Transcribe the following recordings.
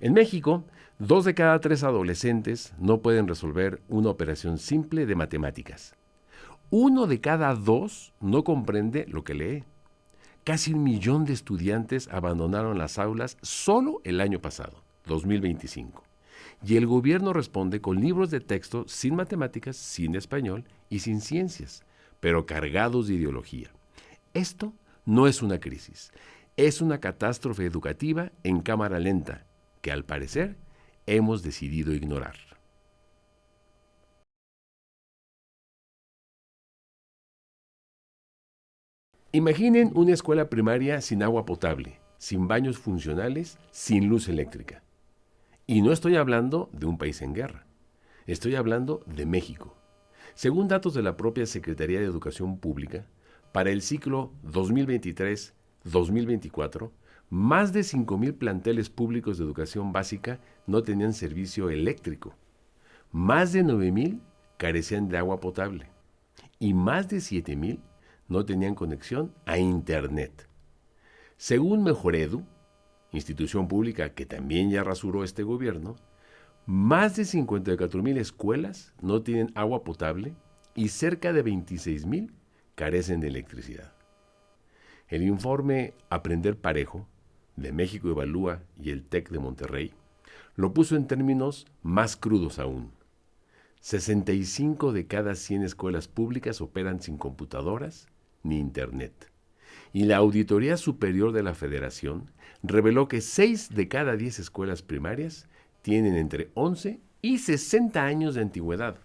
En México, 2 de cada 3 adolescentes no pueden resolver una operación simple de matemáticas. 1 de cada 2 no comprende lo que lee. Casi 1 millón de estudiantes abandonaron las aulas solo el año pasado, 2025. Y el gobierno responde con libros de texto sin matemáticas, sin español y sin ciencias, pero cargados de ideología. Esto no es una crisis, es una catástrofe educativa en cámara lenta, que al parecer hemos decidido ignorar. Imaginen una escuela primaria sin agua potable, sin baños funcionales, sin luz eléctrica. Y no estoy hablando de un país en guerra, estoy hablando de México. Según datos de la propia Secretaría de Educación Pública, para el ciclo 2023-2024, más de 5,000 planteles públicos de educación básica no tenían servicio eléctrico. Más de 9,000 carecían de agua potable. Y más de 7,000 no tenían conexión a Internet. Según Mejoredu, institución pública que también ya rasuró este gobierno, más de 54,000 escuelas no tienen agua potable y cerca de 26,000 carecen de electricidad. El informe Aprender Parejo, de México Evalúa y el TEC de Monterrey, lo puso en términos más crudos aún. 65 de cada 100 escuelas públicas operan sin computadoras ni Internet. Y la Auditoría Superior de la Federación reveló que 6 de cada 10 escuelas primarias tienen entre 11 y 60 años de antigüedad.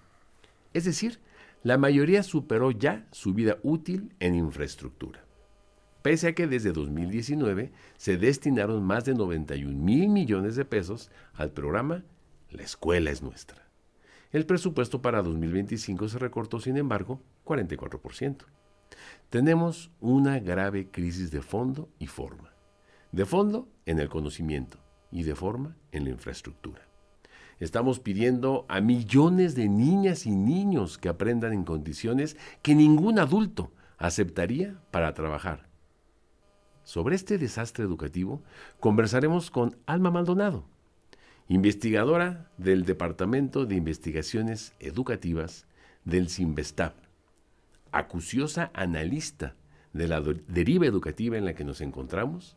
Es decir, la mayoría superó ya su vida útil en infraestructura. Pese a que desde 2019 se destinaron más de 91,000 millones de pesos al programa La Escuela es Nuestra. El presupuesto para 2025 se recortó, sin embargo, 44%. Tenemos una grave crisis de fondo y forma. De fondo en el conocimiento y de forma en la infraestructura. Estamos pidiendo a millones de niñas y niños que aprendan en condiciones que ningún adulto aceptaría para trabajar. Sobre este desastre educativo conversaremos con Alma Maldonado, investigadora del Departamento de Investigaciones Educativas del CINVESTAB, acuciosa analista de la deriva educativa en la que nos encontramos,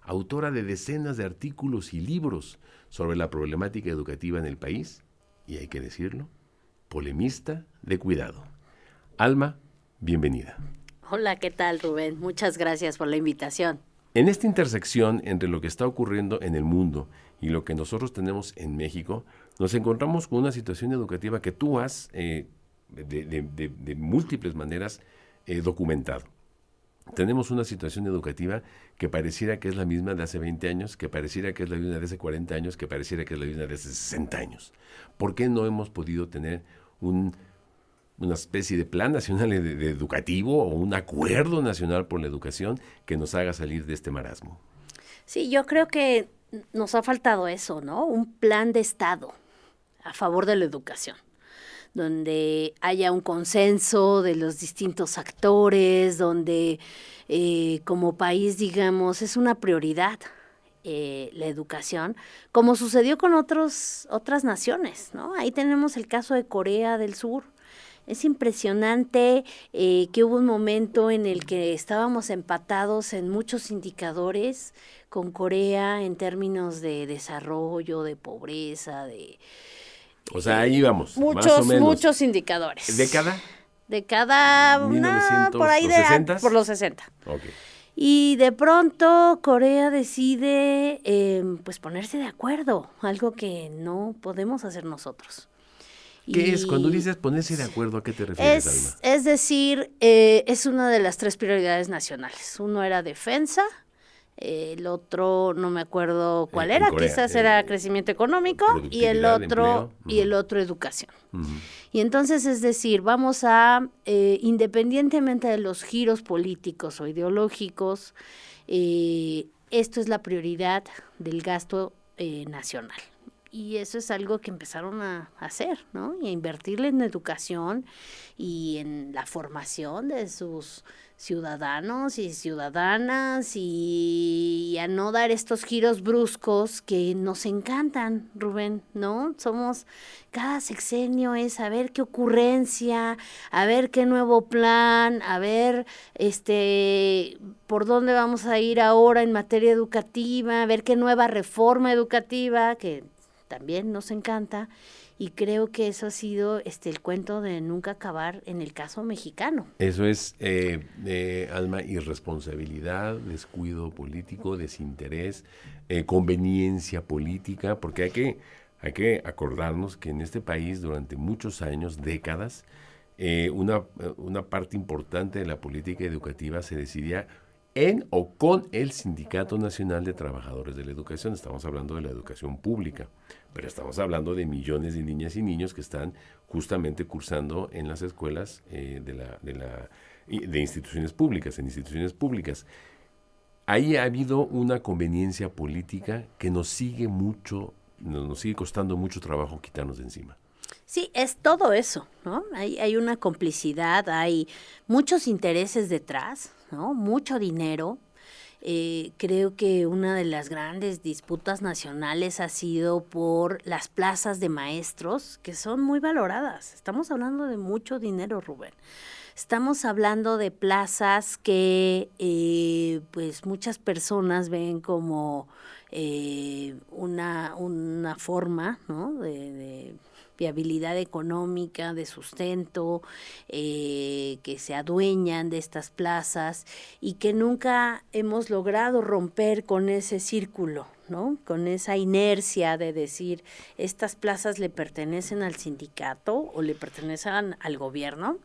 autora de decenas de artículos y libros sobre la problemática educativa en el país y, hay que decirlo, polemista de cuidado. Alma, bienvenida. Hola, ¿qué tal, Rubén? Muchas gracias por la invitación. En esta intersección entre lo que está ocurriendo en el mundo y lo que nosotros tenemos en México, nos encontramos con una situación educativa que tú has de múltiples maneras documentado. Tenemos una situación educativa que pareciera que es la misma de hace 20 años, que pareciera que es la misma de hace 40 años, que pareciera que es la misma de hace 60 años. ¿Por qué no hemos podido tener una especie de plan nacional de educativo o un acuerdo nacional por la educación que nos haga salir de este marasmo? Sí, yo creo que nos ha faltado eso, ¿no? Un plan de Estado a favor de la educación, donde haya un consenso de los distintos actores, donde como país, digamos, es una prioridad la educación, como sucedió con otras naciones, ¿no? Ahí tenemos el caso de Corea del Sur. Es impresionante que hubo un momento en el que estábamos empatados en muchos indicadores con Corea en términos de desarrollo, de pobreza, O sea, ahí vamos, muchos, más o menos. Muchos indicadores. ¿Década? De cada... 1900, por ahí ¿los 60? Por los 60. Ok. Y de pronto Corea decide pues ponerse de acuerdo, algo que no podemos hacer nosotros. ¿Qué es? Cuando dices ponerse de acuerdo, ¿a qué te refieres, Alma? Es decir, es una de las 3 prioridades nacionales. Uno era defensa, el otro no me acuerdo cuál era, Corea, quizás era crecimiento económico y el otro educación. Uh-huh. Y entonces, es decir, vamos a, independientemente de los giros políticos o ideológicos, esto es la prioridad del gasto nacional. Y eso es algo que empezaron a hacer, ¿no? Y a invertirle en educación y en la formación de sus ciudadanos y ciudadanas y a no dar estos giros bruscos que nos encantan, Rubén, ¿no? Cada sexenio es a ver qué ocurrencia, a ver qué nuevo plan, a ver por dónde vamos a ir ahora en materia educativa, a ver qué nueva reforma educativa, que también nos encanta, y creo que eso ha sido el cuento de nunca acabar en el caso mexicano. Eso es, Alma, irresponsabilidad, descuido político, desinterés, conveniencia política, porque hay que acordarnos que en este país durante muchos años, décadas, una parte importante de la política educativa se decidía en o con el Sindicato Nacional de Trabajadores de la Educación. Estamos hablando de la educación pública, pero estamos hablando de millones de niñas y niños que están justamente cursando en las escuelas de instituciones públicas, en instituciones públicas. Ahí ha habido una conveniencia política que nos sigue costando mucho trabajo quitarnos de encima. Sí, es todo eso, ¿no? Hay una complicidad, hay muchos intereses detrás, ¿no? Mucho dinero. Creo que una de las grandes disputas nacionales ha sido por las plazas de maestros, que son muy valoradas. Estamos hablando de mucho dinero, Rubén. Estamos hablando de plazas que pues muchas personas ven como una forma, ¿no? de viabilidad económica, de sustento, que se adueñan de estas plazas y que nunca hemos logrado romper con ese círculo, ¿no? Con esa inercia de decir, estas plazas le pertenecen al sindicato o le pertenecen al gobierno.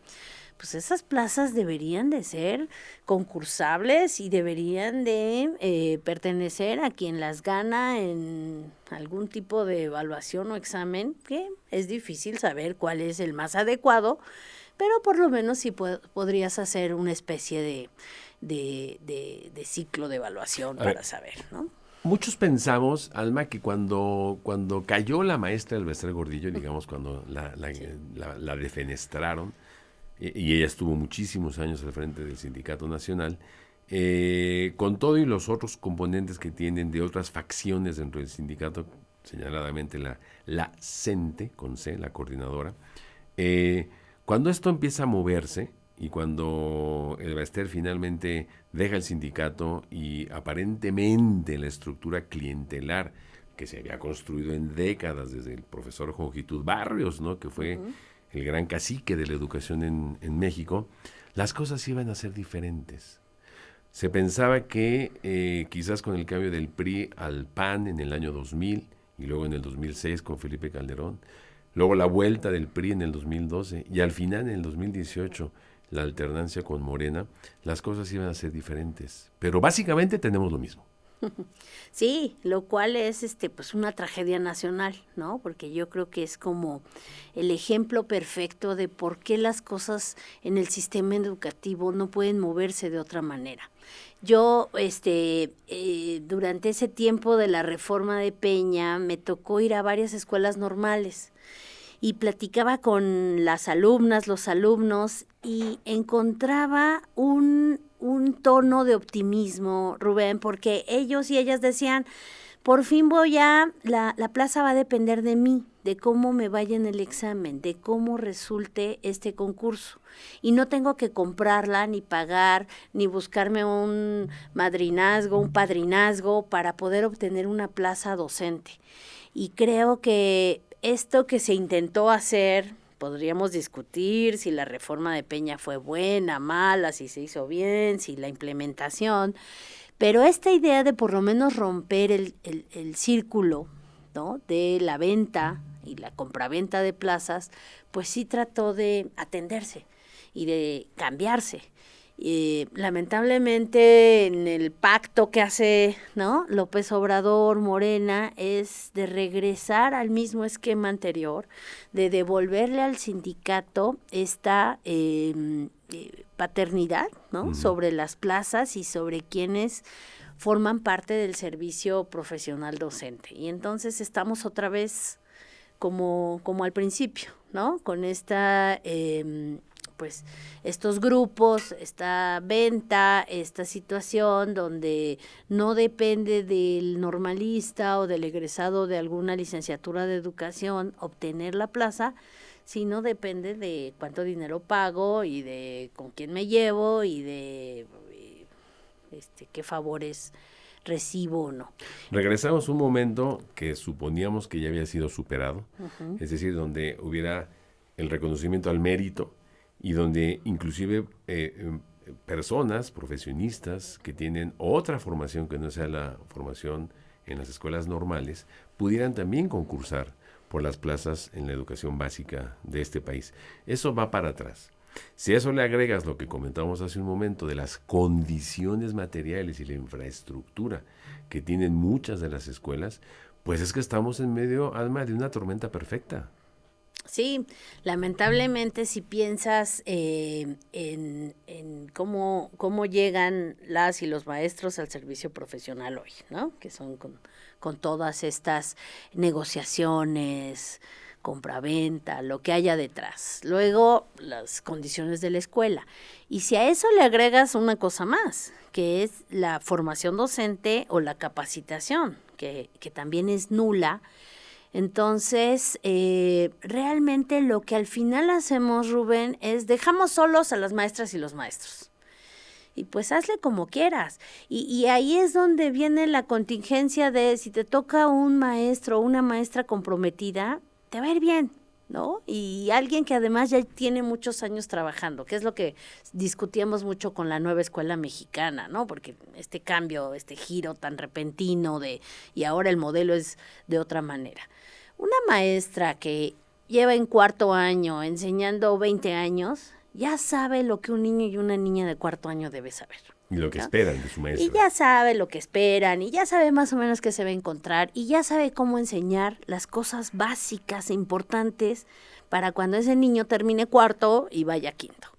Pues esas plazas deberían de ser concursables y deberían de pertenecer a quien las gana en algún tipo de evaluación o examen, que es difícil saber cuál es el más adecuado, pero por lo menos sí podrías hacer una especie de ciclo de evaluación para saber, ¿no? Muchos pensamos, Alma, que cuando cayó la maestra Elbester Gordillo, digamos, cuando la defenestraron, y ella estuvo muchísimos años al frente del Sindicato Nacional, con todo y los otros componentes que tienen de otras facciones dentro del sindicato, señaladamente la CENTE, con C, la coordinadora, cuando esto empieza a moverse y cuando Elbester finalmente deja el sindicato y aparentemente la estructura clientelar que se había construido en décadas desde el profesor Jongitud Barrios, ¿no? Que fue el gran cacique de la educación en México, las cosas iban a ser diferentes. Se pensaba que quizás con el cambio del PRI al PAN en el año 2000 y luego en el 2006 con Felipe Calderón, luego la vuelta del PRI en el 2012 y al final en el 2018 la alternancia con Morena, las cosas iban a ser diferentes. Pero básicamente tenemos lo mismo. Sí, lo cual es pues una tragedia nacional, ¿no? Porque yo creo que es como el ejemplo perfecto de por qué las cosas en el sistema educativo no pueden moverse de otra manera. Yo, durante ese tiempo de la reforma de Peña, me tocó ir a varias escuelas normales y platicaba con las alumnas, los alumnos, y encontraba un tono de optimismo, Rubén, porque ellos y ellas decían, por fin la plaza va a depender de mí, de cómo me vaya en el examen, de cómo resulte este concurso. Y no tengo que comprarla, ni pagar, ni buscarme un madrinazgo, un padrinazgo para poder obtener una plaza docente. Y creo que esto que se intentó hacer, podríamos discutir si la reforma de Peña fue buena, mala, si se hizo bien, si la implementación, pero esta idea de por lo menos romper el círculo, ¿no?, de la venta y la compraventa de plazas, pues sí trató de atenderse y de cambiarse. Lamentablemente en el pacto que hace, ¿no?, López Obrador, Morena, es de regresar al mismo esquema anterior, de devolverle al sindicato esta paternidad, ¿no?, sobre las plazas y sobre quienes forman parte del servicio profesional docente. Y entonces estamos otra vez como al principio, ¿no? Con pues estos grupos, esta venta, esta situación donde no depende del normalista o del egresado de alguna licenciatura de educación obtener la plaza, sino depende de cuánto dinero pago y de con quién me llevo y de qué favores recibo o no. Regresamos a un momento que suponíamos que ya había sido superado, es decir, donde hubiera el reconocimiento al mérito y donde inclusive personas, profesionistas que tienen otra formación que no sea la formación en las escuelas normales, pudieran también concursar por las plazas en la educación básica de este país. Eso va para atrás. Si a eso le agregas lo que comentábamos hace un momento de las condiciones materiales y la infraestructura que tienen muchas de las escuelas, pues es que estamos en medio, Alma, de una tormenta perfecta. Sí, lamentablemente si piensas en cómo llegan las y los maestros al servicio profesional hoy, ¿no? Que son con todas estas negociaciones, compraventa, lo que haya detrás. Luego, las condiciones de la escuela. Y si a eso le agregas una cosa más, que es la formación docente o la capacitación, que también es nula. Entonces, realmente lo que al final hacemos, Rubén, es dejamos solos a las maestras y los maestros. Y pues hazle como quieras. Y ahí es donde viene la contingencia de si te toca un maestro o una maestra comprometida, te va a ir bien, ¿no? Y alguien que además ya tiene muchos años trabajando, que es lo que discutíamos mucho con la nueva escuela mexicana, ¿no? Porque este cambio, este giro tan repentino y ahora el modelo es de otra manera. Una maestra que lleva en cuarto año enseñando 20 años, ya sabe lo que un niño y una niña de cuarto año debe saber. Y lo que ¿no? esperan de su maestro. Y ya sabe lo que esperan, y ya sabe más o menos qué se va a encontrar, y ya sabe cómo enseñar las cosas básicas e importantes para cuando ese niño termine cuarto y vaya a quinto.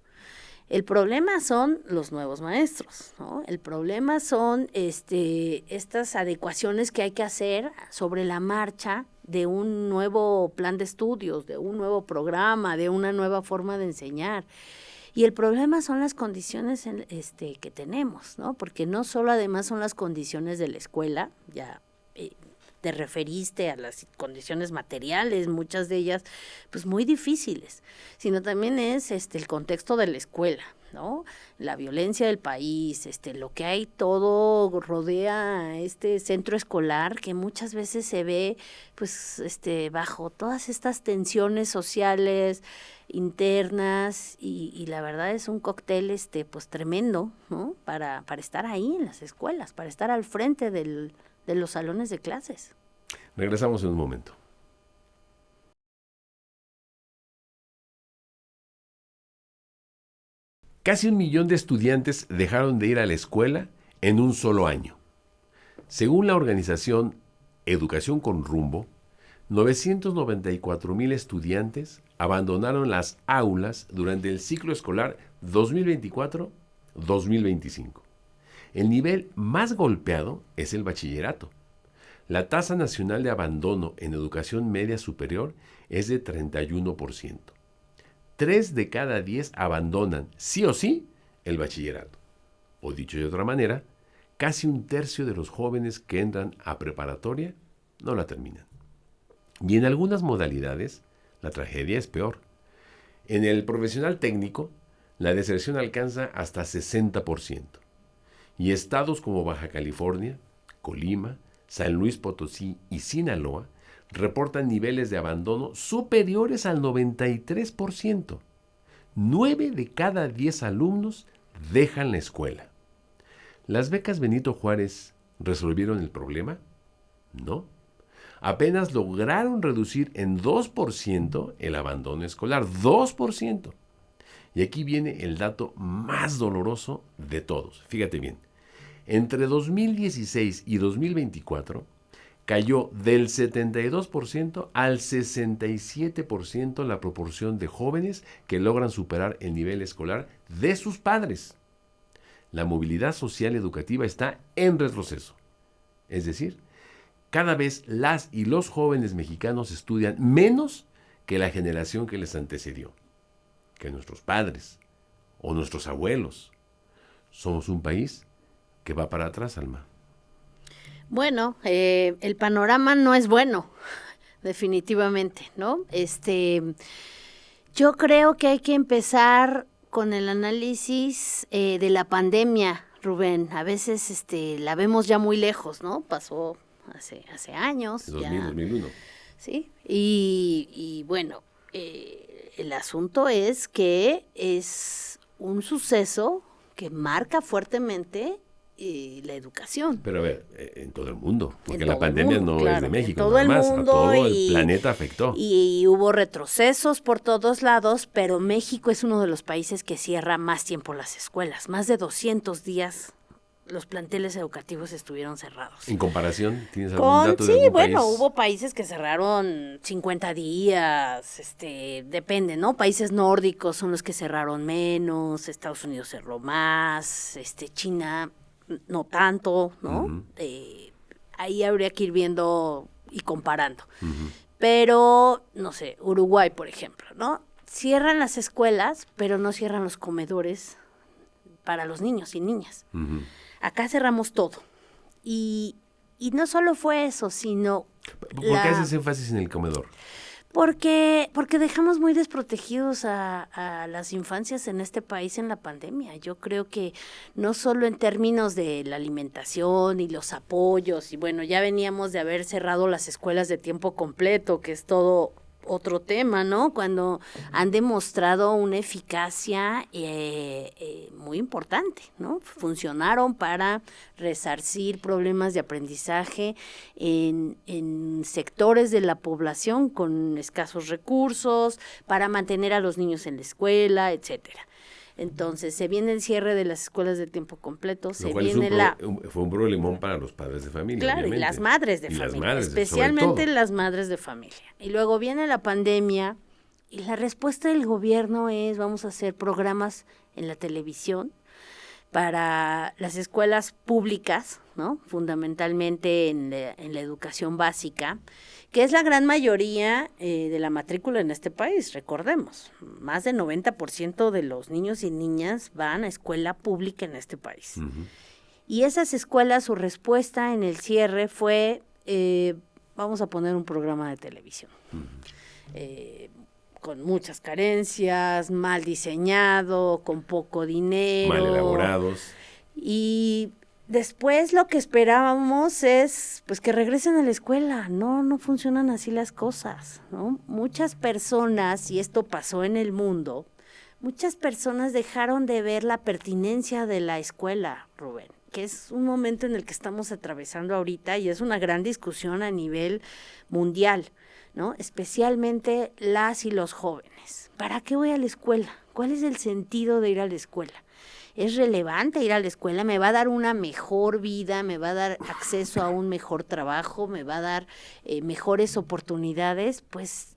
El problema son los nuevos maestros, ¿no? El problema son estas adecuaciones que hay que hacer sobre la marcha de un nuevo plan de estudios, de un nuevo programa, de una nueva forma de enseñar. Y el problema son las condiciones que tenemos, ¿no? Porque no solo además son las condiciones de la escuela, ya te referiste a las condiciones materiales, muchas de ellas pues muy difíciles, sino también es el contexto de la escuela, ¿no? La violencia del país, lo que hay todo rodea este centro escolar que muchas veces se ve pues bajo todas estas tensiones sociales internas y la verdad es un cóctel pues tremendo, ¿no? Para estar ahí en las escuelas, para estar al frente de los salones de clases. Regresamos en un momento. Casi 1 millón de estudiantes dejaron de ir a la escuela en un solo año. Según la organización Educación con Rumbo, 994,000 estudiantes abandonaron las aulas durante el ciclo escolar 2024-2025. El nivel más golpeado es el bachillerato. La tasa nacional de abandono en educación media superior es de 31%. 3 de cada 10 abandonan, sí o sí, el bachillerato. O dicho de otra manera, casi 1/3 de los jóvenes que entran a preparatoria no la terminan. Y en algunas modalidades, la tragedia es peor. En el profesional técnico, la deserción alcanza hasta 60%. Y estados como Baja California, Colima, San Luis Potosí y Sinaloa reportan niveles de abandono superiores al 93%. 9 de cada 10 alumnos dejan la escuela. ¿Las becas Benito Juárez resolvieron el problema? No. Apenas lograron reducir en 2% el abandono escolar. 2%. Y aquí viene el dato más doloroso de todos. Fíjate bien. Entre 2016 y 2024 cayó del 72% al 67% la proporción de jóvenes que logran superar el nivel escolar de sus padres. la movilidad social y educativa está en retroceso. Es decir, cada vez las y los jóvenes mexicanos estudian menos que la generación que les antecedió, que nuestros padres o nuestros abuelos. Somos un país que va para atrás, Alma. Bueno, el panorama no es bueno, definitivamente, ¿no? Yo creo que hay que empezar con el análisis de la pandemia, Rubén. A veces la vemos ya muy lejos, ¿no? Pasó hace años. 2000, 2001. Sí, y bueno, el asunto es que es un suceso que marca fuertemente la educación. Pero a ver, en todo el mundo, porque En la todo el pandemia mundo, no claro, es de en México, todo nada el más, mundo, a todo el y planeta afectó. Y hubo retrocesos por todos lados, pero México es uno de los países que cierra más tiempo las escuelas. Más de 200 días los planteles educativos estuvieron cerrados. En comparación, ¿tienes algún dato de Sí, algún bueno, país? hubo países que cerraron 50 días, depende, ¿no? Países nórdicos son los que cerraron menos, Estados Unidos cerró más, China no tanto, ¿no? Ujú. Ahí habría que ir viendo y comparando. Ujú. Pero, no sé, Uruguay, por ejemplo, ¿no? Cierran las escuelas, pero no cierran los comedores para los niños y niñas. Ujú. Acá cerramos todo. Y no solo fue eso, sino... ¿Por qué haces énfasis en el comedor? Porque dejamos muy desprotegidos a las infancias en este país en la pandemia. Yo creo que no solo en términos de la alimentación y los apoyos, y bueno, ya veníamos de haber cerrado las escuelas de tiempo completo, que es todo otro tema, ¿no? Cuando han demostrado una eficacia muy importante, ¿no? Funcionaron para resarcir problemas de aprendizaje en sectores de la población con escasos recursos, para mantener a los niños en la escuela, etcétera. Entonces, se viene el cierre de las escuelas de tiempo completo, se viene fue un problemón para los padres de familia, claro, obviamente. y las madres de Y las familia, madres, especialmente sobre todo. las madres de familia. Y luego viene la pandemia y la respuesta del gobierno es: vamos a hacer programas en la televisión para las escuelas públicas, ¿no? Fundamentalmente en la educación básica, que es la gran mayoría de la matrícula en este país, recordemos. Más del 90% de los niños y niñas van a escuela pública en este país. Ujú. Y esas escuelas, su respuesta en el cierre fue, vamos a poner un programa de televisión. Con muchas carencias, mal diseñado, con poco dinero. Mal elaborados. Y después lo que esperábamos es pues que regresen a la escuela. No funcionan así las cosas, ¿no? Muchas personas, y esto pasó en el mundo, muchas personas dejaron de ver la pertinencia de la escuela, Rubén, que es un momento en el que estamos atravesando ahorita y es una gran discusión a nivel mundial, ¿no? Especialmente las y los jóvenes. ¿Para qué voy a la escuela? ¿Cuál es el sentido de ir a la escuela? ¿Es relevante ir a la escuela? ¿Me va a dar una mejor vida? ¿Me va a dar acceso a un mejor trabajo? ¿Me va a dar mejores oportunidades? Pues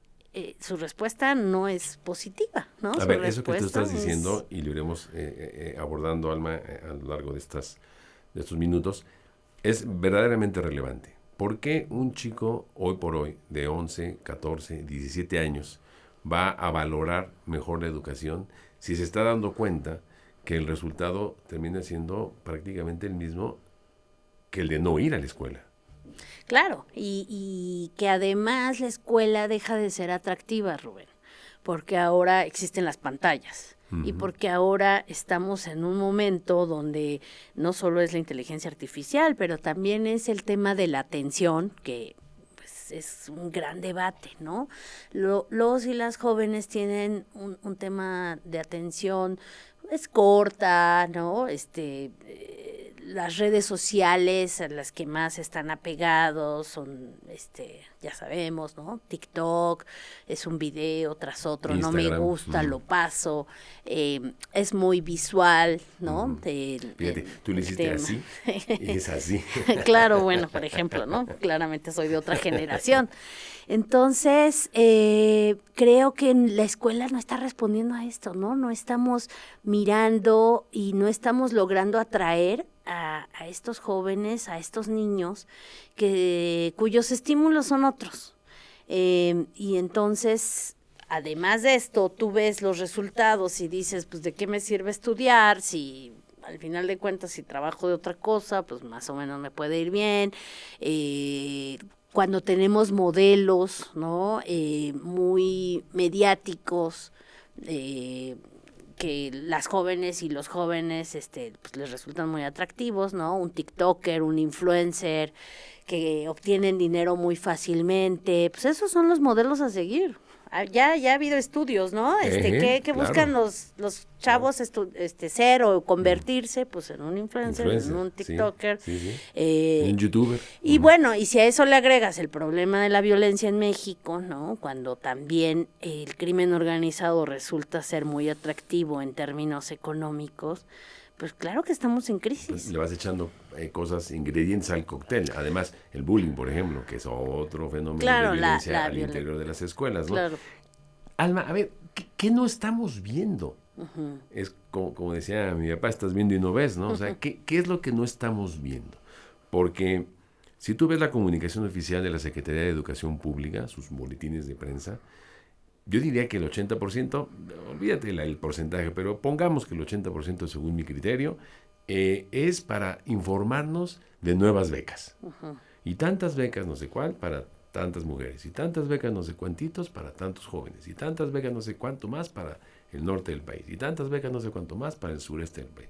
su respuesta no es positiva, ¿no? A Su ver, eso que tú respuesta estás diciendo, y lo iremos abordando, Alma, a lo largo de estos minutos, es verdaderamente relevante. ¿Por qué un chico hoy por hoy de 11, 14, 17 años va a valorar mejor la educación si se está dando cuenta que el resultado termina siendo prácticamente el mismo que el de no ir a la escuela? Claro, y que además la escuela deja de ser atractiva, Rubén, porque ahora existen las pantallas. Y porque ahora estamos en un momento donde no solo es la inteligencia artificial, pero también es el tema de la atención, que pues es un gran debate, ¿no? Los y las jóvenes tienen un tema de atención, es corta, ¿no? las redes sociales a las que más están apegados son, ya sabemos, ¿no? TikTok, es un video tras otro, Instagram. No me gusta, lo paso, es muy visual, ¿no? Fíjate, tú le hiciste así y es así. Claro, bueno, por ejemplo, ¿no? Claramente soy de otra generación. Entonces, creo que la escuela no está respondiendo a esto, ¿no? No estamos mirando y no estamos logrando atraer a estos jóvenes, a estos niños, cuyos estímulos son otros. Y entonces, además de esto, tú ves los resultados y dices, pues, ¿de qué me sirve estudiar? Si al final de cuentas, si trabajo de otra cosa, pues más o menos me puede ir bien. Cuando tenemos modelos, ¿no? Muy mediáticos, que las jóvenes y los jóvenes pues les resultan muy atractivos, ¿no? Un TikToker, un influencer, que obtienen dinero muy fácilmente, pues esos son los modelos a seguir. Ya ha habido estudios, ¿no? Que claro. buscan los chavos ser o convertirse, pues, en un influencer, en un TikToker. Sí. Un youtuber. Y bueno, y si a eso le agregas el problema de la violencia en México, ¿no? Cuando también el crimen organizado resulta ser muy atractivo en términos económicos, pues claro que estamos en crisis. Pues le vas echando ingredientes al cóctel. Además, el bullying, por ejemplo, que es otro fenómeno de violencia al interior de las escuelas, ¿no? Claro. Alma, a ver, ¿qué no estamos viendo? Es como decía mi papá, estás viendo y no ves, ¿no? O sea, ¿qué es lo que no estamos viendo? Porque si tú ves la comunicación oficial de la Secretaría de Educación Pública, sus boletines de prensa, yo diría que el 80%, olvídate el porcentaje, pero pongamos que el 80% según mi criterio, es para informarnos de nuevas becas. Y tantas becas no sé cuál para tantas mujeres, y tantas becas no sé cuantitos para tantos jóvenes, y tantas becas no sé cuánto más para el norte del país, y tantas becas no sé cuánto más para el sureste del país.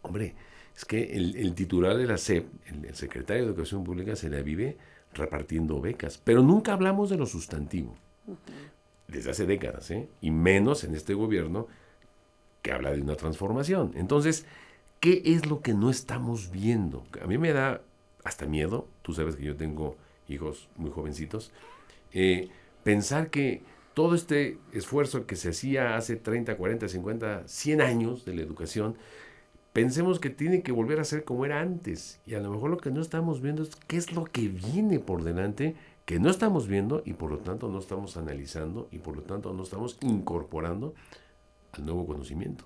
Hombre, es que el titular de la SEP, el secretario de Educación Pública, se la vive repartiendo becas, pero nunca hablamos de lo sustantivo. Desde hace décadas, y menos en este gobierno que habla de una transformación. Entonces, ¿qué es lo que no estamos viendo? A mí me da hasta miedo, tú sabes que yo tengo hijos muy jovencitos, pensar que todo este esfuerzo que se hacía hace 30, 40, 50, 100 años de la educación, pensemos que tiene que volver a ser como era antes. Y a lo mejor lo que no estamos viendo es qué es lo que viene por delante, que no estamos viendo y por lo tanto no estamos analizando y por lo tanto no estamos incorporando al nuevo conocimiento.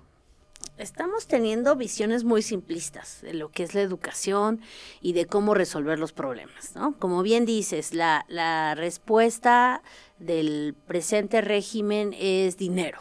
Estamos teniendo visiones muy simplistas de lo que es la educación y de cómo resolver los problemas, ¿no? Como bien dices, la respuesta del presente régimen es dinero.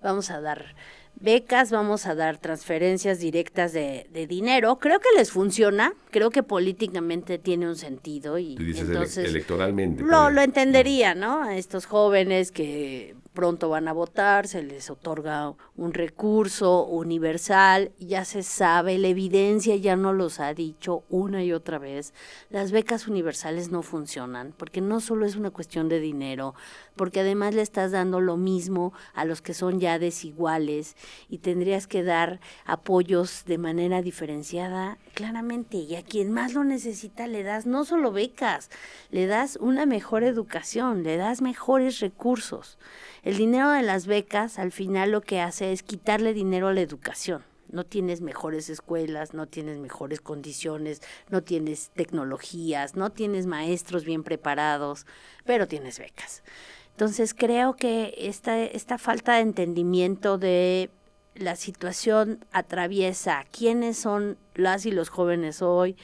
Vamos a dar becas, vamos a dar transferencias directas de dinero. Creo que les funciona, creo que políticamente tiene un sentido. Y tú dices entonces electoralmente. Lo entendería, ¿no? A estos jóvenes que pronto van a votar, se les otorga un recurso universal, ya se sabe, la evidencia ya nos los ha dicho una y otra vez, las becas universales no funcionan, porque no solo es una cuestión de dinero, porque además le estás dando lo mismo a los que son ya desiguales y tendrías que dar apoyos de manera diferenciada claramente, y a quien más lo necesita le das no solo becas, le das una mejor educación, le das mejores recursos. El dinero de las becas al final lo que hace es quitarle dinero a la educación. No tienes mejores escuelas, no tienes mejores condiciones, no tienes tecnologías, no tienes maestros bien preparados, pero tienes becas. Entonces creo que esta falta de entendimiento de la situación atraviesa quiénes son las y los jóvenes hoy,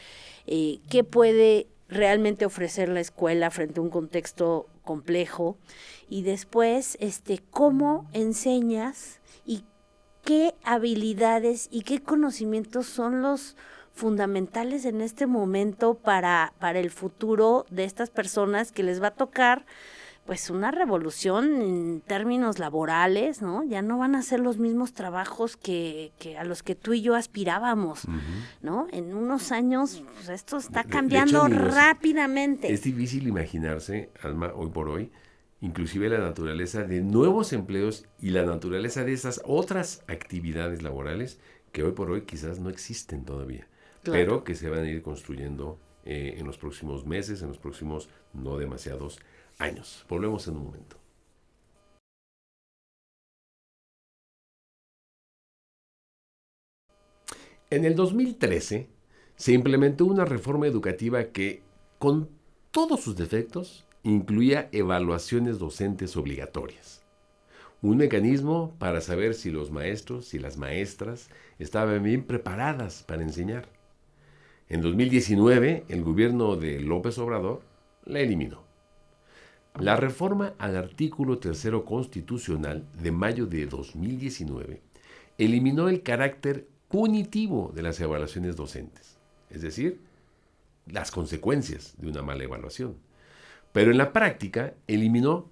qué puede realmente ofrecer la escuela frente a un contexto complejo, y después cómo enseñas y qué habilidades y qué conocimientos son los fundamentales en este momento para el futuro de estas personas que les va a tocar pues una revolución en términos laborales, ¿no? Ya no van a hacer los mismos trabajos que a los que tú y yo aspirábamos, ¿no? En unos años pues esto está cambiando rápidamente. Es difícil imaginarse, Alma, hoy por hoy, inclusive la naturaleza de nuevos empleos y la naturaleza de esas otras actividades laborales que hoy por hoy quizás no existen todavía. pero que se van a ir construyendo en los próximos meses, en los próximos no demasiados años. Volvemos en un momento. En el 2013 se implementó una reforma educativa que, con todos sus defectos, incluía evaluaciones docentes obligatorias. Un mecanismo para saber si los maestros y las maestras estaban bien preparadas para enseñar. En 2019, el gobierno de López Obrador la eliminó. La reforma al artículo 3 constitucional de mayo de 2019 eliminó el carácter punitivo de las evaluaciones docentes, es decir, las consecuencias de una mala evaluación. Pero en la práctica eliminó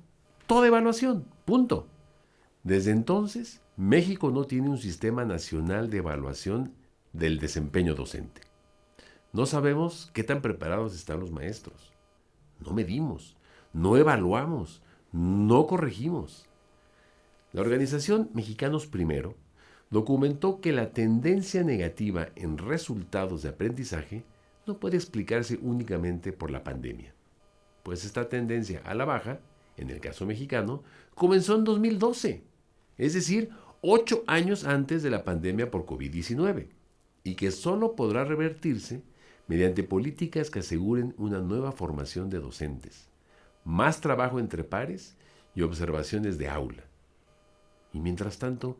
toda evaluación, punto. Desde entonces, México no tiene un sistema nacional de evaluación del desempeño docente. No sabemos qué tan preparados están los maestros. No medimos, no evaluamos, no corregimos. La organización Mexicanos Primero documentó que la tendencia negativa en resultados de aprendizaje no puede explicarse únicamente por la pandemia, pues esta tendencia a la baja, en el caso mexicano, comenzó en 2012, es decir, 8 años antes de la pandemia por COVID-19, y que solo podrá revertirse mediante políticas que aseguren una nueva formación de docentes, más trabajo entre pares y observaciones de aula. Y mientras tanto,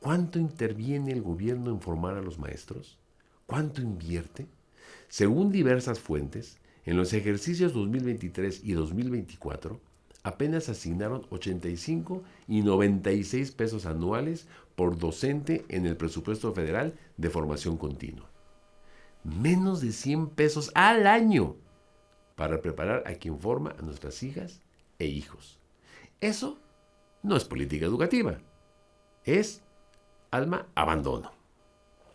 ¿cuánto interviene el gobierno en formar a los maestros? ¿Cuánto invierte? Según diversas fuentes, en los ejercicios 2023 y 2024, apenas asignaron 85 y 96 pesos anuales por docente en el presupuesto federal de formación continua. Menos de 100 pesos al año para preparar a quien forma a nuestras hijas e hijos. Eso no es política educativa, es abandono.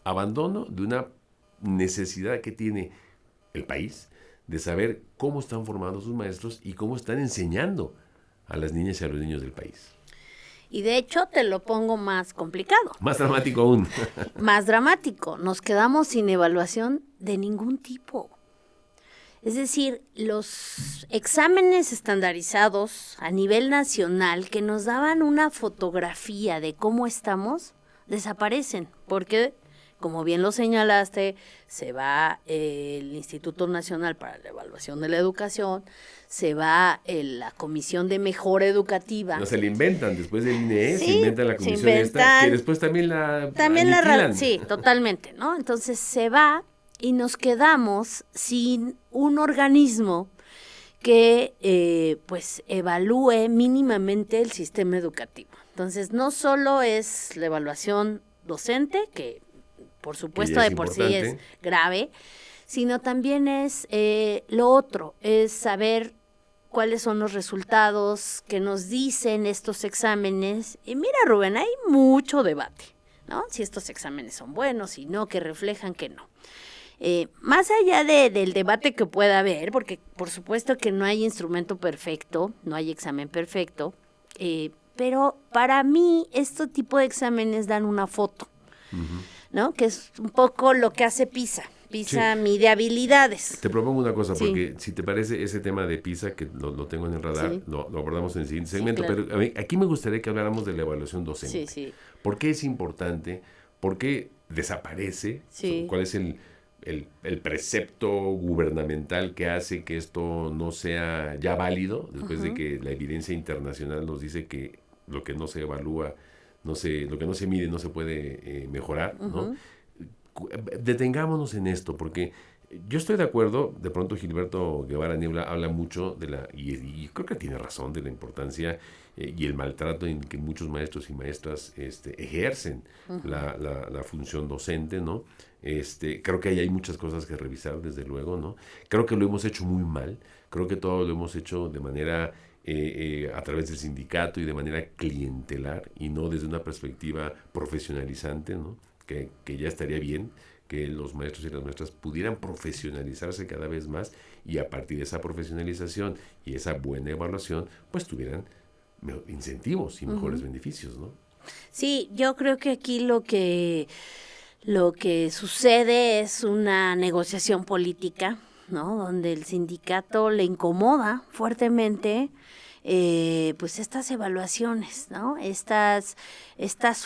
Abandono de una necesidad que tiene el país de saber cómo están formando sus maestros y cómo están enseñando a las niñas y a los niños del país. Y de hecho te lo pongo más complicado. Más dramático aún. Más dramático. Nos quedamos sin evaluación de ningún tipo. Es decir, los exámenes estandarizados a nivel nacional que nos daban una fotografía de cómo estamos, desaparecen. Porque, como bien lo señalaste, se va el Instituto Nacional para la Evaluación de la Educación, se va la Comisión de Mejora Educativa. No, se le inventan, después del INE, Sí, se inventa la comisión esta, que después también la aniquilan. Sí, totalmente, ¿no? Entonces se va y nos quedamos sin un organismo que pues evalúe mínimamente el sistema educativo. Entonces no solo es la evaluación docente, que por supuesto de por sí es grave, sino también es lo otro, es saber cuáles son los resultados que nos dicen estos exámenes. Y mira, Rubén, hay mucho debate, ¿no? Si estos exámenes son buenos, si no, que reflejan que no. Más allá del debate que pueda haber, porque por supuesto que no hay instrumento perfecto, no hay examen perfecto, pero para mí este tipo de exámenes dan una foto, ¿no? Que es un poco lo que hace PISA. PISA sí mide habilidades. Te propongo una cosa, porque si te parece ese tema de PISA, que lo tengo en el radar, sí, lo abordamos en el siguiente segmento, claro. Pero aquí me gustaría que habláramos de la evaluación docente. Sí. ¿Por qué es importante? ¿Por qué desaparece? Sí. ¿Cuál es el precepto gubernamental que hace que esto no sea ya válido, después de que la evidencia internacional nos dice que lo que no se evalúa, lo que no se mide no se puede mejorar, ¿no? Detengámonos en esto, porque yo estoy de acuerdo, de pronto Gilberto Guevara Niebla habla mucho y creo que tiene razón, de la importancia y el maltrato en que muchos maestros y maestras ejercen la función docente, ¿no? Creo que ahí hay muchas cosas que revisar, desde luego, ¿no? Creo que lo hemos hecho muy mal, creo que todo lo hemos hecho de manera a través del sindicato y de manera clientelar y no desde una perspectiva profesionalizante, ¿no? Que ya estaría bien que los maestros y las maestras pudieran profesionalizarse cada vez más y a partir de esa profesionalización y esa buena evaluación, pues tuvieran incentivos y mejores beneficios, ¿no? Sí, yo creo que aquí lo que Lo que sucede es una negociación política, ¿no? Donde el sindicato le incomoda fuertemente pues estas evaluaciones, ¿no? Estas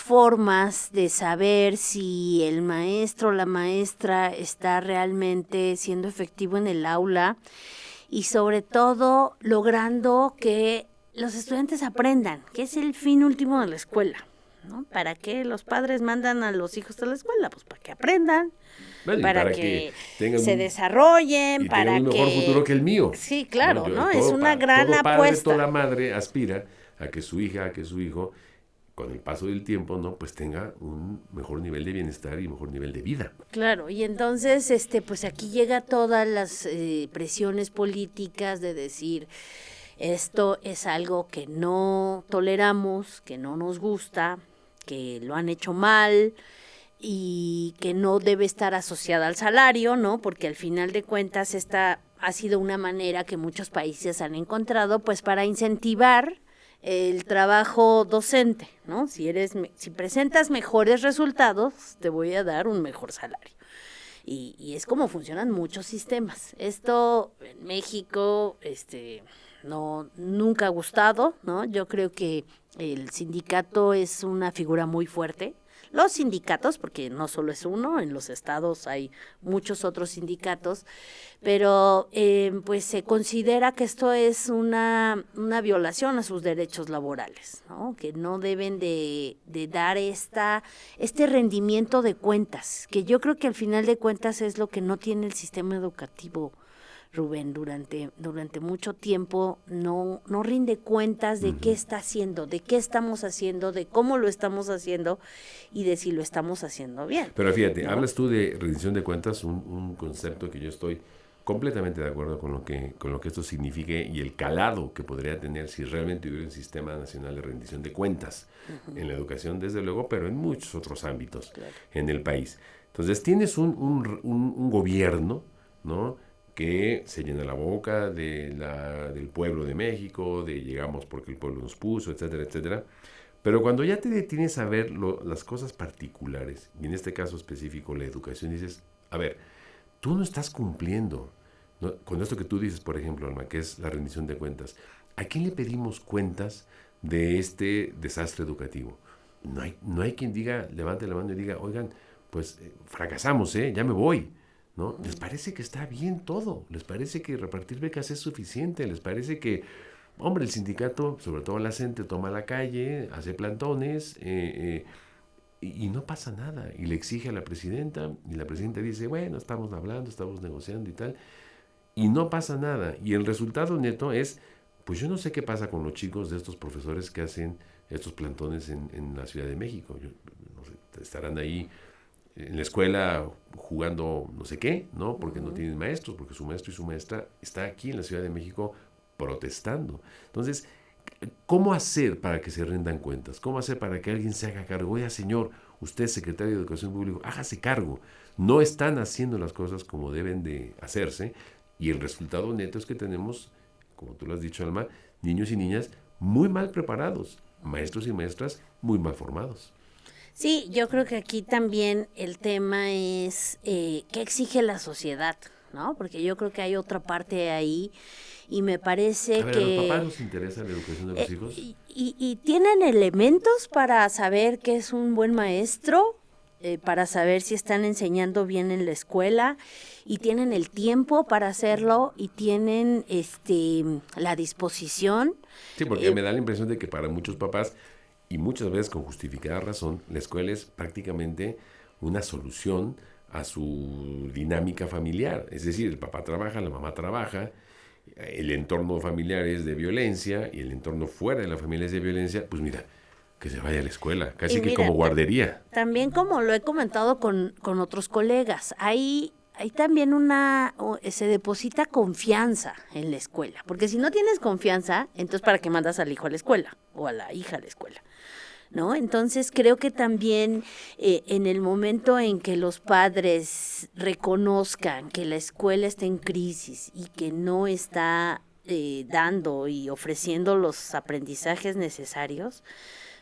formas de saber si el maestro o la maestra está realmente siendo efectivo en el aula y sobre todo logrando que los estudiantes aprendan, que es el fin último de la escuela, ¿no? ¿Para qué los padres mandan a los hijos a la escuela? Pues para que aprendan, Bueno, y para que tengan se desarrollen, y para tengan un mejor futuro que el mío. Sí, claro, ¿no? Es Todo, una gran todo padre, apuesta. toda madre aspira a que su hija, a que su hijo, con el paso del tiempo, ¿no? Pues tenga un mejor nivel de bienestar y mejor nivel de vida. Claro, y entonces, pues aquí llega todas las presiones políticas de decir, esto es algo que no toleramos, que no nos gusta, que lo han hecho mal y que no debe estar asociada al salario, ¿no? Porque al final de cuentas esta ha sido una manera que muchos países han encontrado pues para incentivar el trabajo docente, ¿no? Si presentas mejores resultados, te voy a dar un mejor salario. Y es como funcionan muchos sistemas. Esto en México, nunca ha gustado, ¿no? Yo creo que el sindicato es una figura muy fuerte. Los sindicatos, porque no solo es uno, en los estados hay muchos otros sindicatos, pero pues se considera que esto es una violación a sus derechos laborales, ¿no? Que no deben de dar este rendimiento de cuentas, que yo creo que al final de cuentas es lo que no tiene el sistema educativo, Rubén, durante mucho tiempo no rinde cuentas de qué está haciendo, de qué estamos haciendo, de cómo lo estamos haciendo y de si lo estamos haciendo bien. Pero fíjate, ¿no? hablas tú de rendición de cuentas, un concepto que yo estoy completamente de acuerdo con lo que esto signifique y el calado que podría tener si realmente hubiera un sistema nacional de rendición de cuentas en la educación, desde luego, pero en muchos otros ámbitos en el país. Entonces tienes un gobierno, ¿no?, que se llena la boca del pueblo de México, de llegamos porque el pueblo nos puso, etcétera, etcétera. Pero cuando ya te detienes a ver las cosas particulares, y en este caso específico la educación, dices, a ver, tú no estás cumpliendo, ¿no?, con esto que tú dices, por ejemplo, Alma, que es la rendición de cuentas. ¿A quién le pedimos cuentas de este desastre educativo? No hay quien diga, levante la mano y diga, oigan, pues fracasamos, ya me voy, ¿no? Les parece que está bien todo, les parece que repartir becas es suficiente, les parece que, hombre, el sindicato, sobre todo la CENTE, toma la calle, hace plantones, y no pasa nada, y le exige a la presidenta, y la presidenta dice, bueno, estamos hablando, estamos negociando y tal, y no pasa nada, y el resultado neto es, pues yo no sé qué pasa con los chicos de estos profesores que hacen estos plantones en la Ciudad de México, no sé, estarán ahí en la escuela jugando no sé qué, ¿no? Porque no tienen maestros, porque su maestro y su maestra está aquí en la Ciudad de México protestando. Entonces, ¿cómo hacer para que se rindan cuentas? ¿Cómo hacer para que alguien se haga cargo? Oiga, señor, usted, secretario de Educación Pública, hágase cargo. No están haciendo las cosas como deben de hacerse y el resultado neto es que tenemos, como tú lo has dicho, Alma, niños y niñas muy mal preparados, maestros y maestras muy mal formados. Sí, yo creo que aquí también el tema es qué exige la sociedad, ¿no? Porque yo creo que hay otra parte ahí y me parece A ver, que... ¿a los papás nos interesa la educación de los hijos? Y tienen elementos para saber qué es un buen maestro, para saber si están enseñando bien en la escuela, y tienen el tiempo para hacerlo, y tienen la disposición. Sí, porque me da la impresión de que para muchos papás, y muchas veces con justificada razón, la escuela es prácticamente una solución a su dinámica familiar. Es decir, el papá trabaja, la mamá trabaja, el entorno familiar es de violencia y el entorno fuera de la familia es de violencia, pues mira, que se vaya a la escuela, casi que como guardería. También, como lo he comentado con otros colegas, hay también se deposita confianza en la escuela, porque si no tienes confianza, entonces ¿para qué mandas al hijo a la escuela o a la hija a la escuela? ¿No? Entonces creo que también en el momento en que los padres reconozcan que la escuela está en crisis y que no está dando y ofreciendo los aprendizajes necesarios,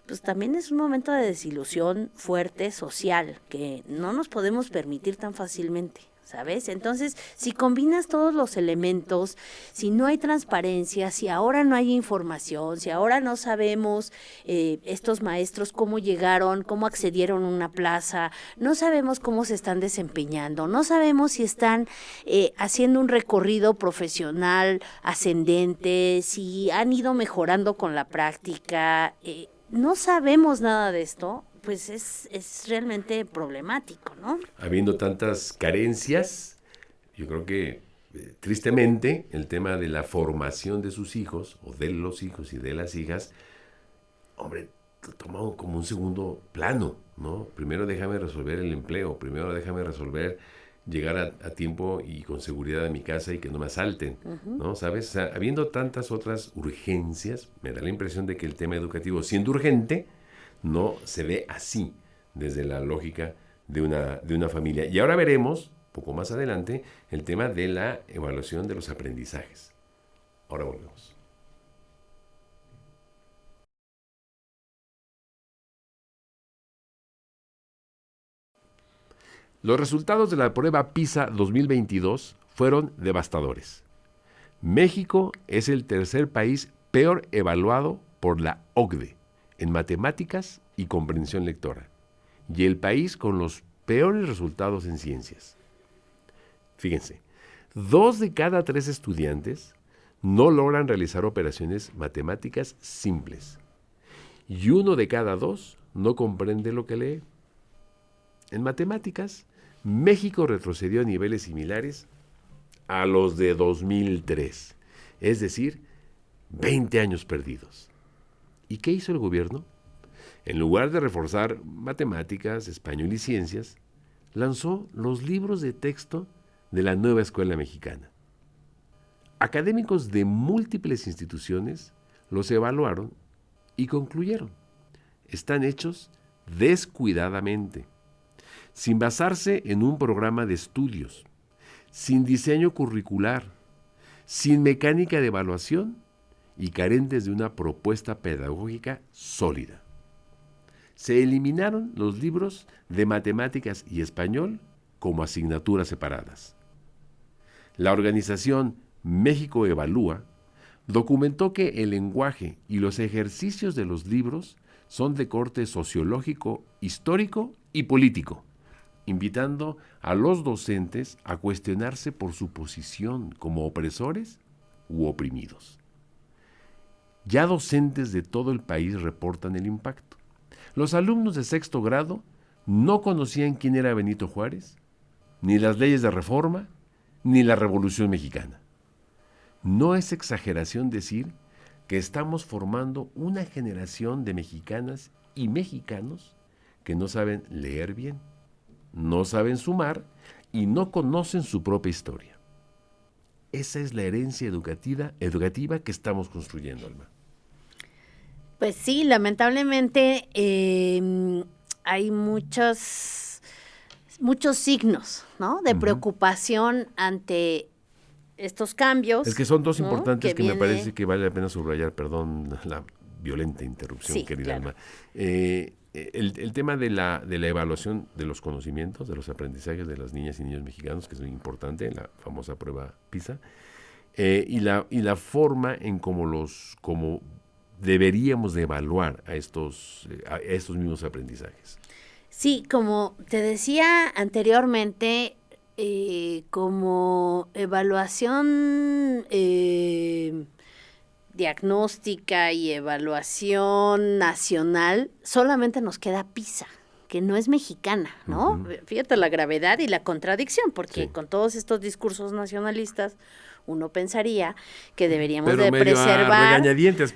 pues también es un momento de desilusión fuerte social que no nos podemos permitir tan fácilmente, ¿sabes? Entonces, si combinas todos los elementos, si no hay transparencia, si ahora no hay información, si ahora no sabemos estos maestros cómo llegaron, cómo accedieron a una plaza, no sabemos cómo se están desempeñando, no sabemos si están haciendo un recorrido profesional ascendente, si han ido mejorando con la práctica, no sabemos nada de esto, pues es realmente problemático, ¿no? Habiendo tantas carencias, yo creo que tristemente el tema de la formación de sus hijos, o de los hijos y de las hijas, hombre, toma como un segundo plano, ¿no? Primero déjame resolver el empleo, primero déjame resolver llegar a tiempo y con seguridad a mi casa y que no me asalten, ¿no? ¿Sabes? O sea, habiendo tantas otras urgencias, me da la impresión de que el tema educativo, siendo urgente, no se ve así desde la lógica de una familia. Y ahora veremos, poco más adelante, el tema de la evaluación de los aprendizajes. Ahora volvemos. Los resultados de la prueba PISA 2022 fueron devastadores. México es el tercer país peor evaluado por la OCDE en matemáticas y comprensión lectora, y el país con los peores resultados en ciencias. Fíjense, 2 de cada 3 estudiantes no logran realizar operaciones matemáticas simples, y 1 de cada 2 no comprende lo que lee. En matemáticas, México retrocedió a niveles similares a los de 2003, es decir, 20 años perdidos. ¿Y qué hizo el gobierno? En lugar de reforzar matemáticas, español y ciencias, lanzó los libros de texto de la nueva escuela mexicana. Académicos de múltiples instituciones los evaluaron y concluyeron: están hechos descuidadamente, sin basarse en un programa de estudios, sin diseño curricular, sin mecánica de evaluación y carentes de una propuesta pedagógica sólida. Se eliminaron los libros de matemáticas y español como asignaturas separadas. La organización México Evalúa documentó que el lenguaje y los ejercicios de los libros son de corte sociológico, histórico y político, invitando a los docentes a cuestionarse por su posición como opresores u oprimidos. Ya docentes de todo el país reportan el impacto. Los alumnos de 6º grado no conocían quién era Benito Juárez, ni las leyes de reforma, ni la Revolución Mexicana. No es exageración decir que estamos formando una generación de mexicanas y mexicanos que no saben leer bien, no saben sumar y no conocen su propia historia. Esa es la herencia educativa que estamos construyendo, Alma. Pues sí, lamentablemente hay muchos signos, ¿no?, de preocupación ante estos cambios. Es que son dos, ¿no?, importantes que me parece que vale la pena subrayar. Perdón la violenta interrupción, sí, querida, claro, Alma. El tema de la evaluación de los conocimientos, de los aprendizajes de las niñas y niños mexicanos, que es muy importante, la famosa prueba PISA, y la forma en cómo deberíamos de evaluar a estos mismos aprendizajes. Sí, como te decía anteriormente, como evaluación diagnóstica y evaluación nacional, solamente nos queda PISA, que no es mexicana, ¿no? Uh-huh. Fíjate la gravedad y la contradicción, porque sí, con todos estos discursos nacionalistas, uno pensaría que deberíamos de preservar,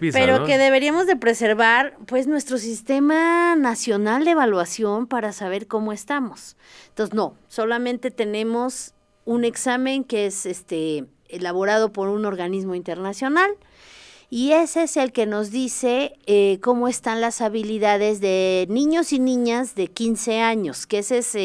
PISA, pero ¿no?, que deberíamos de preservar pues nuestro sistema nacional de evaluación para saber cómo estamos. Entonces no, solamente tenemos un examen que es elaborado por un organismo internacional, y ese es el que nos dice cómo están las habilidades de niños y niñas de 15 años, que esa es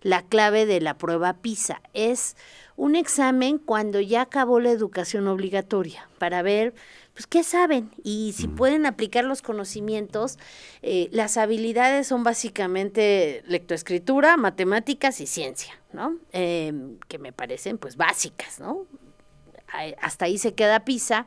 la clave de la prueba PISA. Es un examen cuando ya acabó la educación obligatoria, para ver pues, ¿qué saben? Y si pueden aplicar los conocimientos, las habilidades son básicamente lectoescritura, matemáticas y ciencia, ¿no? Que me parecen, pues, básicas, ¿no? Hasta ahí se queda PISA.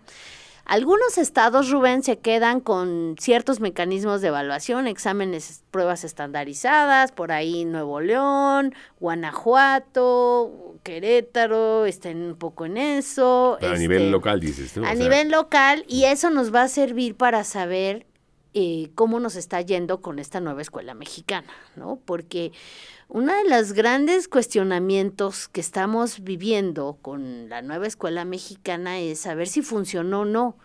Algunos estados, Rubén, se quedan con ciertos mecanismos de evaluación, exámenes, pruebas estandarizadas, por ahí Nuevo León, Guanajuato, Querétaro, están un poco en eso. Pero a nivel local, dices tú. A nivel local, y eso nos va a servir para saber cómo nos está yendo con esta nueva escuela mexicana, ¿no? Porque uno de los grandes cuestionamientos que estamos viviendo con la nueva escuela mexicana es saber si funcionó o no.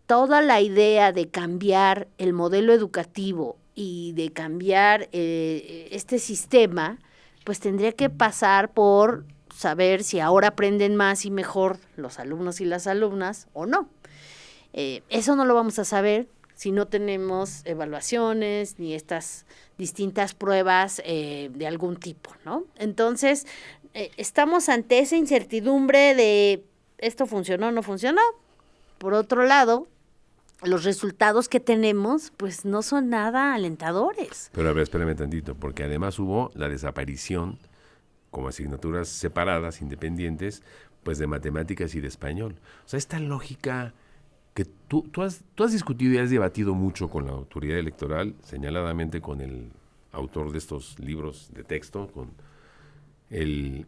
Toda la idea de cambiar el modelo educativo y de cambiar este sistema, pues tendría que pasar por saber si ahora aprenden más y mejor los alumnos y las alumnas o no. Eso no lo vamos a saber si no tenemos evaluaciones ni estas distintas pruebas de algún tipo, ¿no? Entonces, estamos ante esa incertidumbre de esto funcionó o no funcionó. Por otro lado, los resultados que tenemos, pues no son nada alentadores. Pero a ver, espérame tantito, porque además hubo la desaparición como asignaturas separadas, independientes, pues de matemáticas y de español. O sea, esta lógica que tú has discutido y has debatido mucho con la autoridad electoral, señaladamente con el autor de estos libros de texto, con el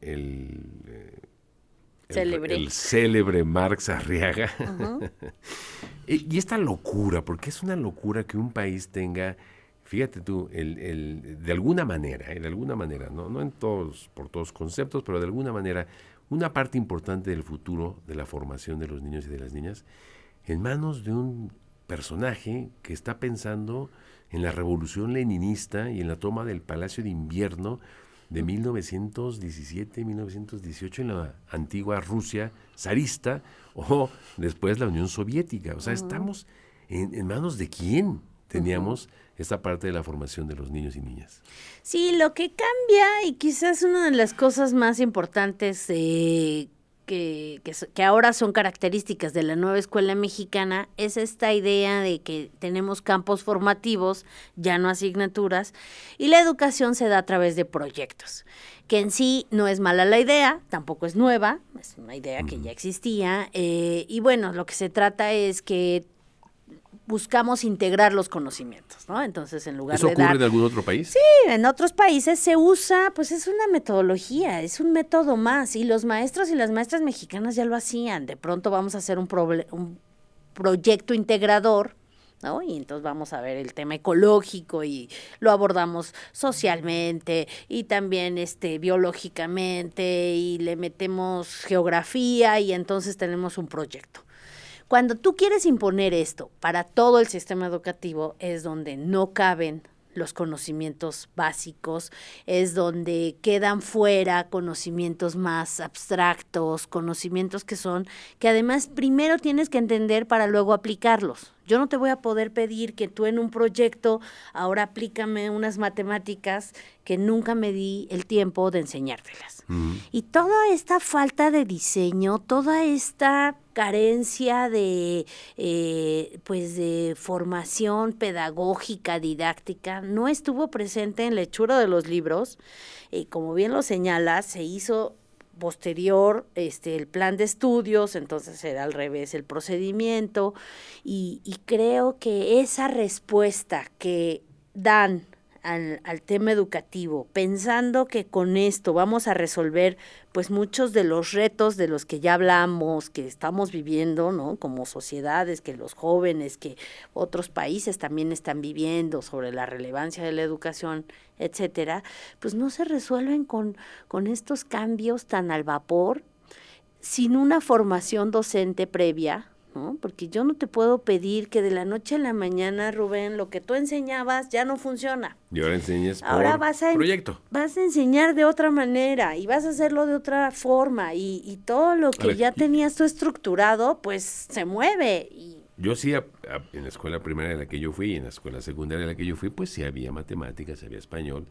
célebre Marx Arriaga. Uh-huh. Y esta locura, porque es una locura que un país tenga, fíjate tú, de alguna manera, no en todos, por todos conceptos, pero de alguna manera, una parte importante del futuro de la formación de los niños y de las niñas en manos de un personaje que está pensando en la revolución leninista y en la toma del Palacio de Invierno de 1917, 1918 en la antigua Rusia zarista o después la Unión Soviética. O sea, estamos en manos de quién teníamos esta parte de la formación de los niños y niñas. Sí, lo que cambia y quizás una de las cosas más importantes que ahora son características de la nueva escuela mexicana es esta idea de que tenemos campos formativos, ya no asignaturas, y la educación se da a través de proyectos, que en sí no es mala la idea, tampoco es nueva, es una idea que ya existía, y bueno, lo que se trata es que buscamos integrar los conocimientos, ¿no? Entonces, en lugar de ¿Eso ocurre en algún otro país? Sí, en otros países se usa, pues es una metodología, es un método más, y los maestros y las maestras mexicanas ya lo hacían. De pronto vamos a hacer un proyecto integrador, ¿no? Y entonces vamos a ver el tema ecológico y lo abordamos socialmente y también biológicamente y le metemos geografía y entonces tenemos un proyecto. Cuando tú quieres imponer esto para todo el sistema educativo es donde no caben los conocimientos básicos, es donde quedan fuera conocimientos más abstractos, conocimientos que además primero tienes que entender para luego aplicarlos. Yo no te voy a poder pedir que tú en un proyecto ahora aplícame unas matemáticas que nunca me di el tiempo de enseñártelas. Y toda esta falta de diseño, toda esta carencia de formación pedagógica, didáctica, no estuvo presente en la hechura de los libros. Como bien lo señalas, se hizo posterior el plan de estudios, entonces era al revés el procedimiento, y creo que esa respuesta que dan al tema educativo, pensando que con esto vamos a resolver pues muchos de los retos de los que ya hablamos, que estamos viviendo, ¿no? Como sociedades, que los jóvenes, que otros países también están viviendo sobre la relevancia de la educación, etcétera, pues no se resuelven con estos cambios tan al vapor, sin una formación docente previa, ¿no? Porque yo no te puedo pedir que de la noche a la mañana, Rubén, lo que tú enseñabas ya no funciona. Y ahora enseñas ahora proyecto. Vas a enseñar de otra manera y vas a hacerlo de otra forma y todo lo que ya tenías tú estructurado, pues se mueve. Yo sí, en la escuela primaria en la que yo fui y en la escuela secundaria en la que yo fui, pues sí había matemáticas, había español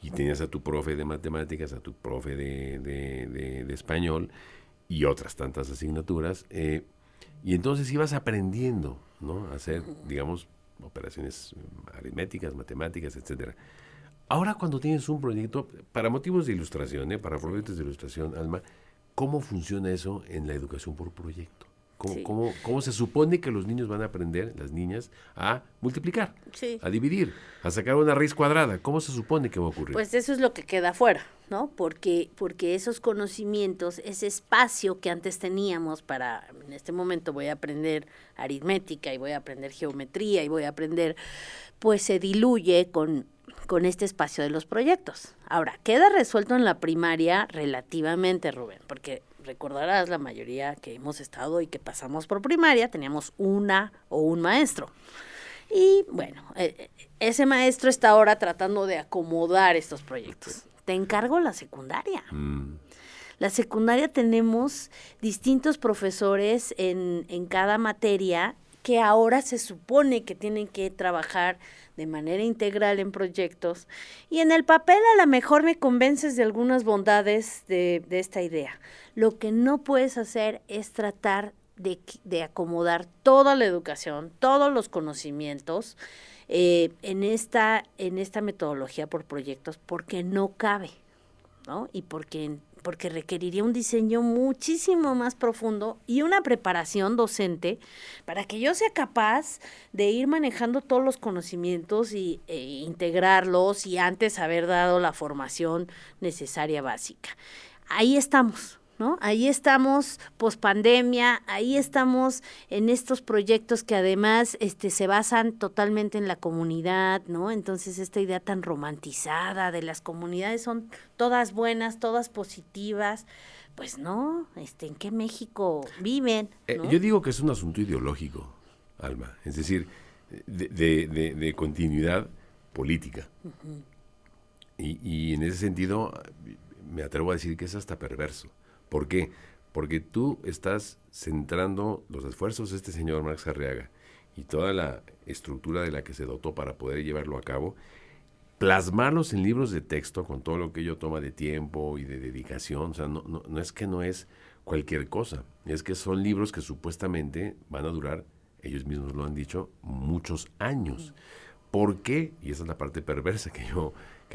y tenías a tu profe de matemáticas, a tu profe de español y otras tantas asignaturas. Y entonces ibas aprendiendo, ¿no? A hacer, digamos, operaciones aritméticas, matemáticas, etcétera. Ahora cuando tienes un proyecto, para motivos de ilustración, para proyectos de ilustración, Alma, ¿cómo funciona eso en la educación por proyecto? Sí. ¿Cómo se supone que los niños van a aprender, las niñas, a multiplicar, Sí. a dividir, a sacar una raíz cuadrada? ¿Cómo se supone que va a ocurrir? Pues eso es lo que queda afuera, ¿no? Porque esos conocimientos, ese espacio que antes teníamos para, en este momento voy a aprender aritmética y voy a aprender geometría y voy a aprender, pues se diluye con este espacio de los proyectos. Ahora, queda resuelto en la primaria relativamente, Rubén, porque recordarás, la mayoría que hemos estado y que pasamos por primaria, teníamos una o un maestro. Y bueno, ese maestro está ahora tratando de acomodar estos proyectos. Te encargo la secundaria. La secundaria tenemos distintos profesores en cada materia que ahora se supone que tienen que trabajar de manera integral en proyectos, y en el papel a lo mejor me convences de algunas bondades de esta idea. Lo que no puedes hacer es tratar de acomodar toda la educación, todos los conocimientos en esta metodología por proyectos, porque no cabe, ¿no? Y porque requeriría un diseño muchísimo más profundo y una preparación docente para que yo sea capaz de ir manejando todos los conocimientos e integrarlos, y antes haber dado la formación necesaria básica. Ahí estamos, ¿no? Ahí estamos pospandemia, ahí estamos en estos proyectos que además se basan totalmente en la comunidad, ¿no? Entonces esta idea tan romantizada de las comunidades son todas buenas, todas positivas, pues no, ¿en qué México viven? ¿No? Yo digo que es un asunto ideológico, Alma, es decir, de continuidad política. Uh-huh. Y en ese sentido me atrevo a decir que es hasta perverso. ¿Por qué? Porque tú estás centrando los esfuerzos de este señor Marx Arriaga y toda la estructura de la que se dotó para poder llevarlo a cabo, plasmarlos en libros de texto con todo lo que ello toma de tiempo y de dedicación. O sea, no es que no es cualquier cosa, es que son libros que supuestamente van a durar, ellos mismos lo han dicho, muchos años. ¿Por qué? Y esa es la parte perversa que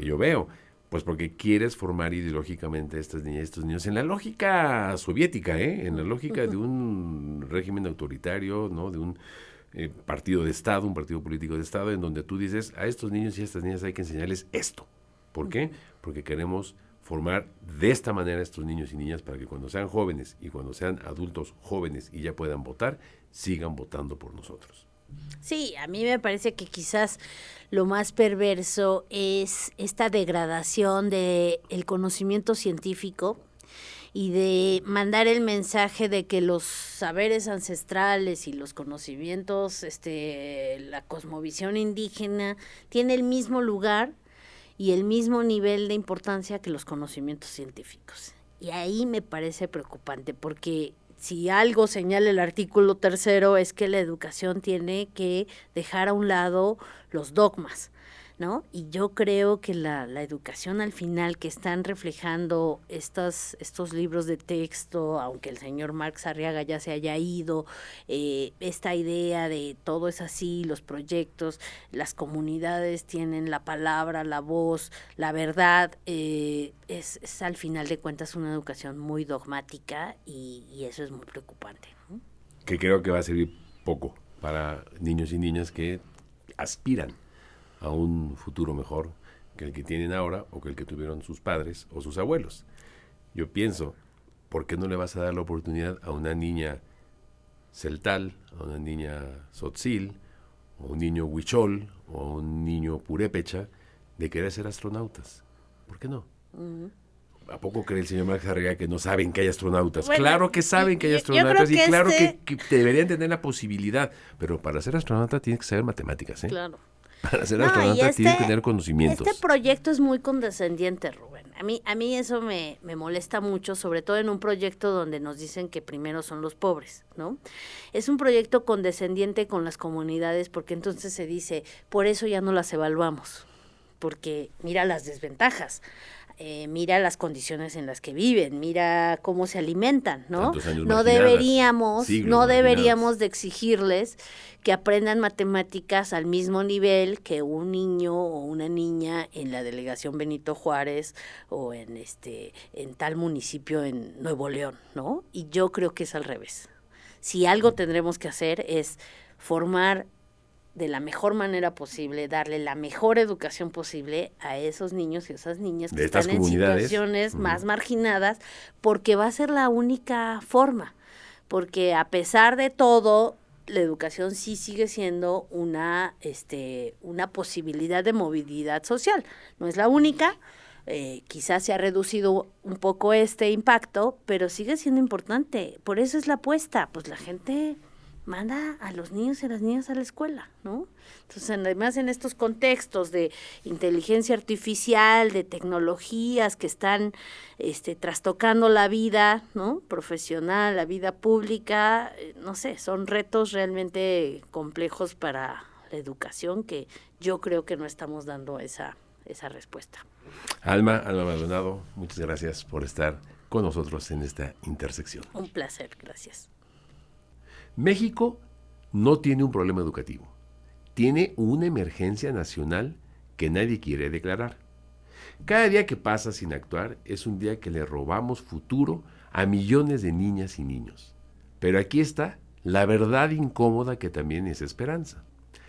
yo veo. Pues porque quieres formar ideológicamente a estas niñas y estos niños en la lógica soviética, en la lógica de un régimen autoritario, ¿no? De un partido de Estado, un partido político de Estado, en donde tú dices, a estos niños y a estas niñas hay que enseñarles esto. ¿Por qué? Porque queremos formar de esta manera a estos niños y niñas para que cuando sean jóvenes y cuando sean adultos jóvenes y ya puedan votar, sigan votando por nosotros. Sí, a mí me parece que quizás lo más perverso es esta degradación del conocimiento científico y de mandar el mensaje de que los saberes ancestrales y los conocimientos, la cosmovisión indígena tiene el mismo lugar y el mismo nivel de importancia que los conocimientos científicos. Y ahí me parece preocupante, porque si algo señala el artículo 3 es que la educación tiene que dejar a un lado los dogmas, ¿no? Y yo creo que la educación al final que están reflejando estos libros de texto, aunque el señor Marx Arriaga ya se haya ido, esta idea de todo es así, los proyectos, las comunidades tienen la palabra, la voz, la verdad, es al final de cuentas una educación muy dogmática y eso es muy preocupante, ¿no? Que creo que va a servir poco para niños y niñas que aspiran a un futuro mejor que el que tienen ahora o que el que tuvieron sus padres o sus abuelos. Yo pienso, ¿por qué no le vas a dar la oportunidad a una niña celtal, a una niña tzotzil, o un niño huichol, o a un niño purépecha, de querer ser astronautas? ¿Por qué no? Uh-huh. ¿A poco cree el señor Marx Arriaga que no saben que hay astronautas? Bueno, claro que saben que hay astronautas y claro que deberían tener la posibilidad, pero para ser astronauta tienes que saber matemáticas, ¿eh? Claro. Para ser astronauta tienes que tener conocimientos. Este proyecto es muy condescendiente, Rubén. A mí eso me molesta mucho, sobre todo en un proyecto donde nos dicen que primero son los pobres, ¿no? Es un proyecto condescendiente con las comunidades, porque entonces se dice, por eso ya no las evaluamos, porque mira las desventajas. mira las condiciones en las que viven, mira cómo se alimentan, ¿no? Tantos años No marginadas, siglos no deberíamos marginadas. de exigirles que aprendan matemáticas al mismo nivel que un niño o una niña en la delegación Benito Juárez o en tal municipio en Nuevo León, ¿no? Y yo creo que es al revés. Si algo tendremos que hacer es formar de la mejor manera posible, darle la mejor educación posible a esos niños y esas niñas que De estas están en comunidades. situaciones más marginadas, porque va a ser la única forma, porque a pesar de todo, la educación sí sigue siendo una posibilidad de movilidad social. No es la única, quizás se ha reducido un poco este impacto, pero sigue siendo importante. Por eso es la apuesta, pues la gente manda a los niños y a las niñas a la escuela, ¿no? Entonces, además en estos contextos de inteligencia artificial, de tecnologías que están trastocando la vida, ¿no? Profesional, la vida pública, no sé, son retos realmente complejos para la educación que yo creo que no estamos dando esa respuesta. Alma Maldonado, muchas gracias por estar con nosotros en esta intersección. Un placer, gracias. México no tiene un problema educativo, tiene una emergencia nacional que nadie quiere declarar. Cada día que pasa sin actuar es un día que le robamos futuro a millones de niñas y niños. Pero aquí está la verdad incómoda que también es esperanza.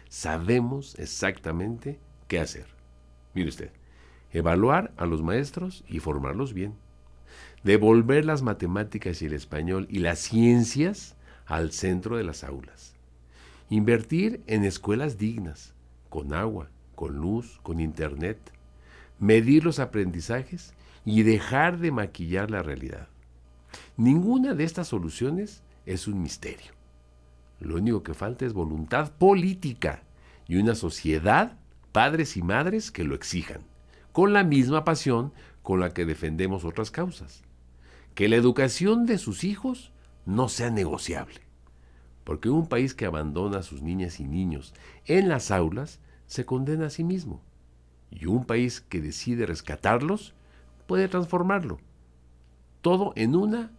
Sabemos exactamente qué hacer. Mire usted, evaluar a los maestros y formarlos bien. Devolver las matemáticas y el español y las ciencias al centro de las aulas. Invertir en escuelas dignas, con agua, con luz, con internet. Medir los aprendizajes y dejar de maquillar la realidad. Ninguna de estas soluciones es un misterio. Lo único que falta es voluntad política y una sociedad, padres y madres, que lo exijan, con la misma pasión con la que defendemos otras causas. Que la educación de sus hijos no sea negociable, porque un país que abandona a sus niñas y niños en las aulas se condena a sí mismo, y un país que decide rescatarlos puede transformarlo, todo en una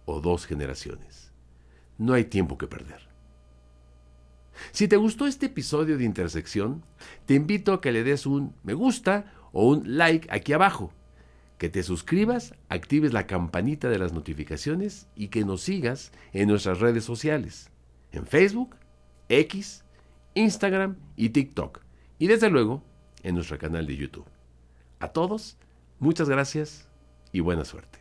o 2 generaciones. No hay tiempo que perder. Si te gustó este episodio de Intersección, te invito a que le des un me gusta o un like aquí abajo, que te suscribas, actives la campanita de las notificaciones y que nos sigas en nuestras redes sociales, en Facebook, X, Instagram y TikTok, y desde luego en nuestro canal de YouTube. A todos, muchas gracias y buena suerte.